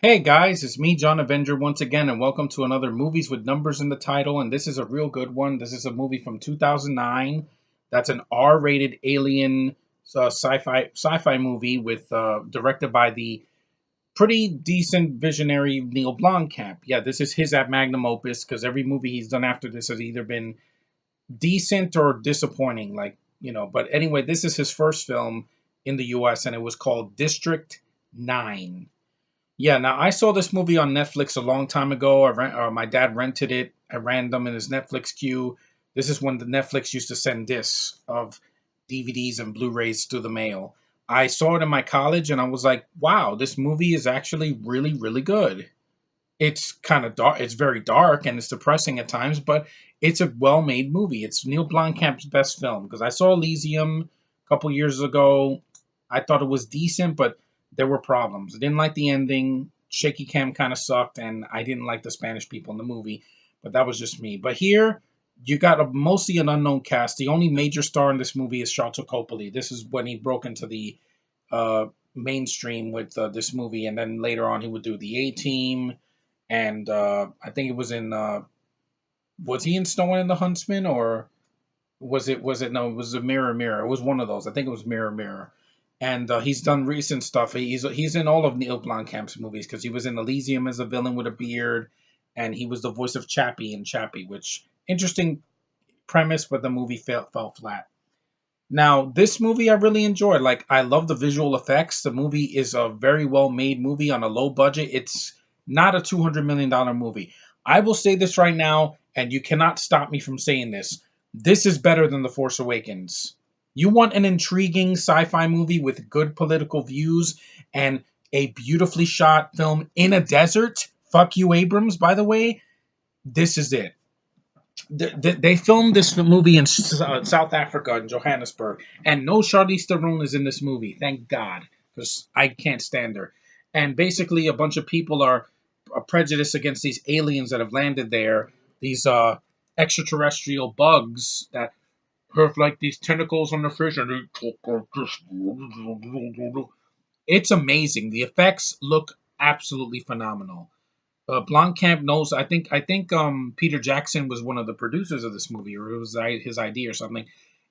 Hey guys, it's me, John Avenger, once again, and welcome to another Movies with Numbers in the title. And this is a real good one. This is a movie from 2009. That's an R-rated alien sci-fi movie with directed by the pretty decent visionary Neil Blomkamp. Yeah, this is his at magnum opus because every movie he's done after this has either been decent or disappointing. But anyway, this is his first film in the U.S. and it was called District 9. Yeah, now I saw this movie on Netflix a long time ago. My dad rented it at random in his Netflix queue. This is when the Netflix used to send discs of DVDs and Blu-rays through the mail. I saw it in my college and I was like, wow, this movie is actually really, really good. It's kind of dark. It's very dark and it's depressing at times, but it's a well-made movie. It's Neil Blomkamp's best film because I saw Elysium a couple years ago. I thought it was decent, but there were problems. I didn't like the ending. Shaky cam kind of sucked, and I didn't like the Spanish people in the movie. But that was just me. But here, you got mostly an unknown cast. The only major star in this movie is Sharlto Copley. This is when he broke into the uh, mainstream with this movie, and then later on he would do the A Team and I think it was in was he in Snow and the Huntsman or was it no, it was a Mirror Mirror. It was one of those. I think it was Mirror Mirror. And he's done recent stuff. He's in all of Neil Blomkamp's movies because he was in Elysium as a villain with a beard, and he was the voice of Chappie in Chappie, which interesting premise, but the movie fell flat. Now, this movie I really enjoyed. Like, I love the visual effects. The movie is a very well made movie on a low budget. It's not a $200 million movie. I will say this right now, and you cannot stop me from saying this. This is better than The Force Awakens. You want an intriguing sci fi movie with good political views and a beautifully shot film in a desert? Fuck you, Abrams, by the way. This is it. They filmed this movie in South Africa in Johannesburg, and no Charlize Theron is in this movie. Thank God, because I can't stand her. And basically, a bunch of people are prejudiced against these aliens that have landed there. These extraterrestrial bugs that have like these tentacles on their face, and they talk like this. It's amazing. The effects look absolutely phenomenal. Blomkamp knows. I think Peter Jackson was one of the producers of this movie, or it was his idea or something.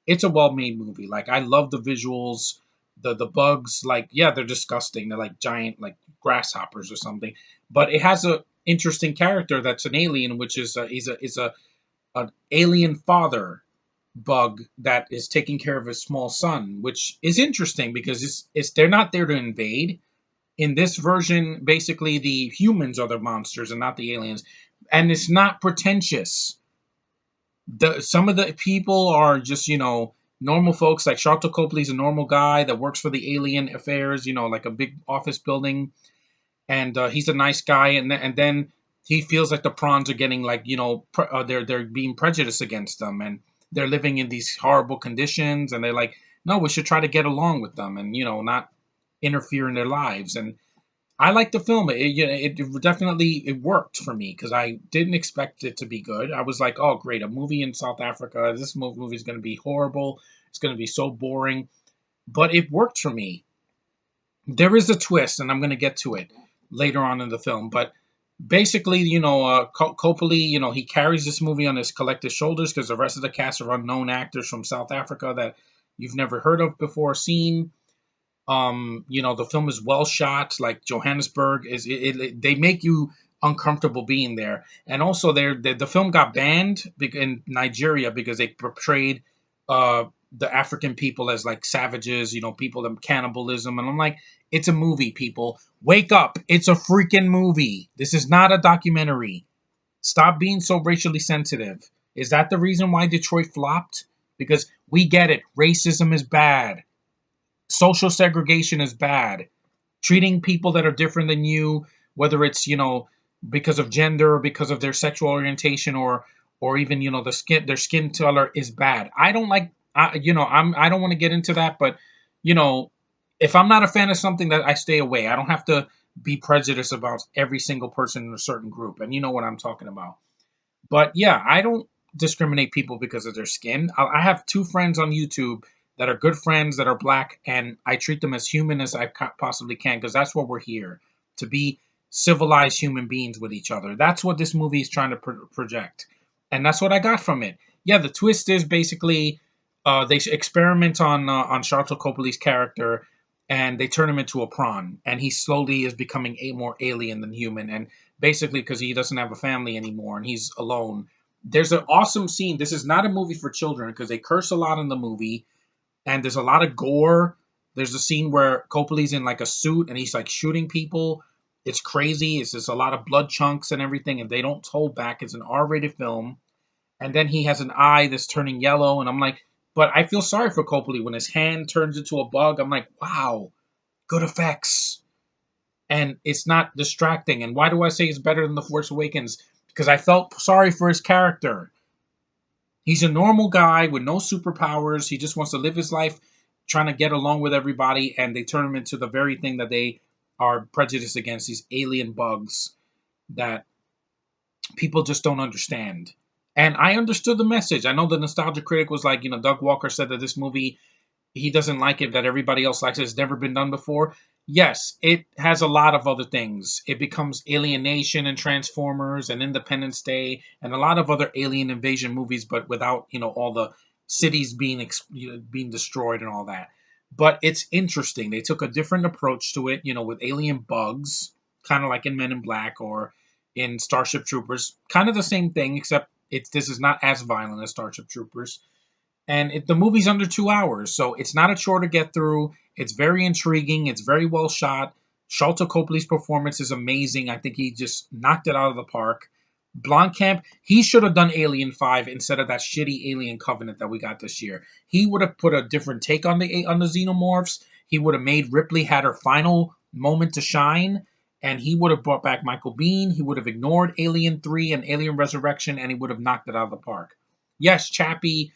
It's a well-made movie. Like I love the visuals, the bugs. Like yeah, they're disgusting. They're like giant like grasshoppers or something. But it has a interesting character that's an alien, which is he's a an alien father bug that is taking care of his small son, which is interesting because it's they're not there to invade in this version, basically the humans are the monsters and not the aliens, and it's not pretentious. Some of the people are just normal folks. Like Sharlto Copley's a normal guy that works for the alien affairs, like a big office building, and he's a nice guy. And then he feels like the prawns are getting like they're being prejudiced against them, and they're living in these horrible conditions, and they're like, no, we should try to get along with them and not interfere in their lives. And I like the film. It definitely it worked for me because I didn't expect it to be good. I was like, oh great, a movie in South Africa. This movie is going to be horrible. It's going to be so boring, but it worked for me. There is a twist, and I'm going to get to it later on in the film. But basically, Copley, he carries this movie on his collective shoulders because the rest of the cast are unknown actors from South Africa that you've never heard of before, seen. The film is well shot. Like Johannesburg they make you uncomfortable being there. And also, the film got banned in Nigeria because they portrayed the African people as like savages. People of cannibalism. And I'm like, it's a movie, people. Wake up! It's a freaking movie. This is not a documentary. Stop being so racially sensitive. Is that the reason why Detroit flopped? Because we get it. Racism is bad. Social segregation is bad. Treating people that are different than you, whether it's because of gender or because of their sexual orientation or even their skin color is bad. I don't like I don't want to get into that, but you know if I'm not a fan of something, that I stay away. I don't have to be prejudiced about every single person in a certain group, and you know what I'm talking about. But yeah, I don't discriminate people because of their skin. I have two friends on YouTube that are good friends that are black, and I treat them as human as I possibly can because that's what we're here to be. civilized human beings with each other. That's what this movie is trying to project, and that's what I got from it. Yeah, the twist is basically they experiment on Sharlto Copley's character, and they turn him into a prawn, and he slowly is becoming more alien than human, and basically because he doesn't have a family anymore and he's alone. There's an awesome scene. This is not a movie for children because they curse a lot in the movie, and there's a lot of gore. There's a scene where Copley's in like a suit and he's like shooting people. It's crazy. It's just a lot of blood chunks and everything, and they don't hold back. It's an R-rated film. And then he has an eye that's turning yellow, and I'm like, but I feel sorry for Copley when his hand turns into a bug. I'm like, wow, good effects, and it's not distracting. And why do I say it's better than The Force Awakens? Because I felt sorry for his character. He's a normal guy with no superpowers. He just wants to live his life trying to get along with everybody, and they turn him into the very thing that they are prejudiced against, these alien bugs that people just don't understand. And I understood the message. I know the nostalgia critic was like, Doug Walker said that this movie, he doesn't like it, that everybody else likes it. It's never been done before. Yes, it has a lot of other things. It becomes Alienation and Transformers and Independence Day and a lot of other alien invasion movies, but without, all the cities being destroyed and all that. But it's interesting. They took a different approach to it, with alien bugs, kind of like in Men in Black or in Starship Troopers. Kind of the same thing, except this is not as violent as Starship Troopers. And the movie's under 2 hours, so it's not a chore to get through. It's very intriguing. It's very well shot. Sharlto Copley's performance is amazing. I think he just knocked it out of the park. Blomkamp, he should have done Alien 5 instead of that shitty Alien Covenant that we got this year. He would have put a different take on the xenomorphs. He would have made Ripley had her final moment to shine, and he would have brought back Michael Biehn. He would have ignored Alien 3 and Alien Resurrection, and he would have knocked it out of the park. Yes, Chappie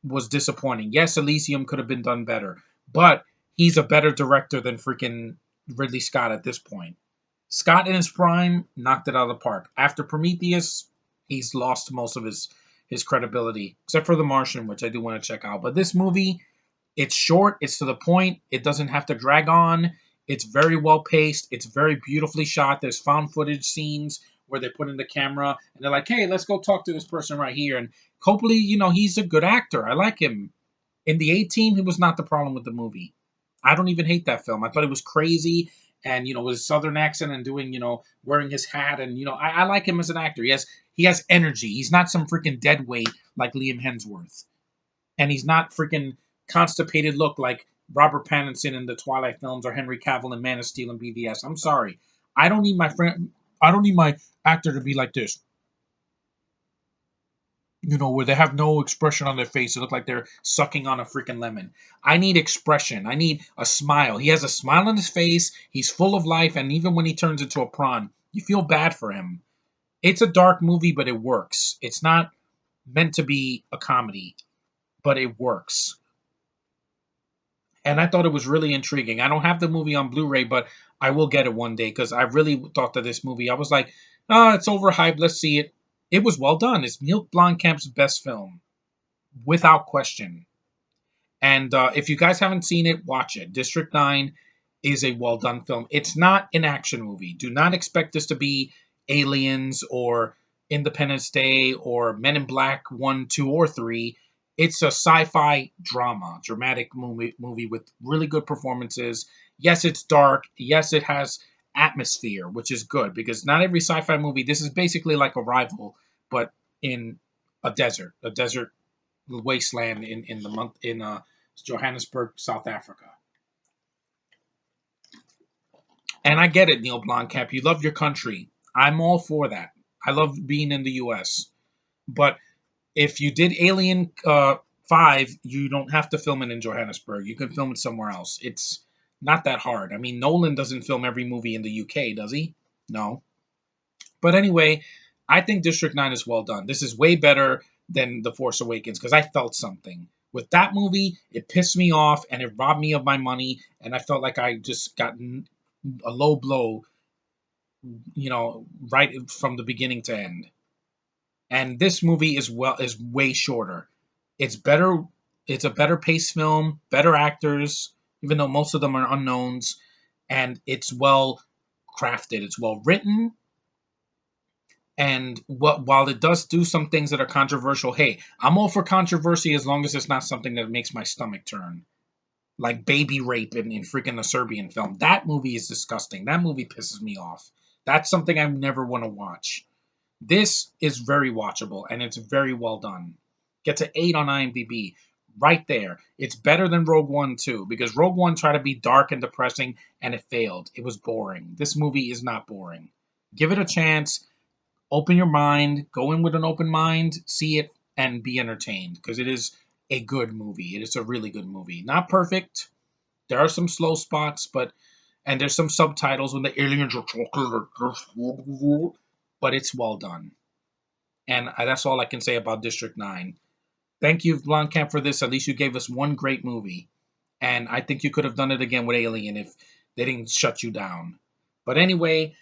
was disappointing. Yes, Elysium could have been done better, but he's a better director than freaking Ridley Scott at this point. Scott in his prime knocked it out of the park. After Prometheus, he's lost most of his credibility, except for The Martian, which I do want to check out. But this movie, it's short, it's to the point, it doesn't have to drag on. It's very well paced, it's very beautifully shot. There's found footage scenes where they put in the camera and they're like, hey, let's go talk to this person right here. And Copley, he's a good actor. I like him. In the A-Team, he was not the problem with the movie. I don't even hate that film. I thought it was crazy, and with his southern accent and doing, wearing his hat, and I like him as an actor. He has energy. He's not some freaking dead weight like Liam Hemsworth, and he's not freaking constipated look like Robert Pattinson in the Twilight films or Henry Cavill in Man of Steel and BVS. I'm sorry. I don't need my actor to be like this. Where they have no expression on their face. They look like they're sucking on a freaking lemon. I need expression. I need a smile. He has a smile on his face. He's full of life. And even when he turns into a prawn, you feel bad for him. It's a dark movie, but it works. It's not meant to be a comedy, but it works. And I thought it was really intriguing. I don't have the movie on Blu-ray, but I will get it one day because I really thought that this movie, I was like, it's overhyped. Let's see it. It was well done. It's Neil Blomkamp's best film, without question. And if you guys haven't seen it, watch it. District 9 is a well done film. It's not an action movie. Do not expect this to be Aliens or Independence Day or Men in Black 1, 2, or 3. It's a sci-fi drama, dramatic movie with really good performances. Yes, it's dark. Yes, it has atmosphere, which is good because not every sci-fi movie. This is basically like Arrival, but in a desert wasteland in Johannesburg, South Africa. And I get it, Neil Blomkamp. You love your country. I'm all for that. I love being in the U.S. But if you did Alien 5, you don't have to film it in Johannesburg. You can film it somewhere else. It's not that hard. I mean, Nolan doesn't film every movie in the UK, does he? No. But anyway, I think District 9 is well done. This is way better than The Force Awakens because I felt something. With that movie, it pissed me off and it robbed me of my money, and I felt like I just got a low blow, right from the beginning to end. And this movie is way shorter. It's better. It's a better paced film, better actors, even though most of them are unknowns, and it's well crafted. It's well written. And while it does do some things that are controversial, hey, I'm all for controversy as long as it's not something that makes my stomach turn. Like baby rape in freaking the Serbian film. That movie is disgusting. That movie pisses me off. That's something I never want to watch. This is very watchable and it's very well done. Gets an 8 on IMDb. Right there. It's better than Rogue One too, because Rogue One tried to be dark and depressing and it failed. It was boring. This movie is not boring. Give it a chance. Open your mind. Go in with an open mind. See it and be entertained, because it is a good movie. It is a really good movie. Not perfect. There are some slow spots, and there's some subtitles when the aliens are talking, but it's well done. And that's all I can say about District 9. Thank you, Blomkamp, for this. At least you gave us one great movie. And I think you could have done it again with Alien if they didn't shut you down. But anyway,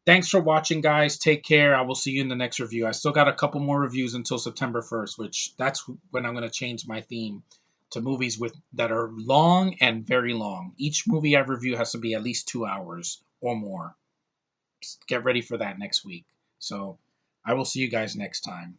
thanks for watching, guys. Take care. I will see you in the next review. I still got a couple more reviews until September 1st, which that's when I'm going to change my theme to movies that are long and very long. Each movie I review has to be at least 2 hours or more. Just get ready for that next week. So I will see you guys next time.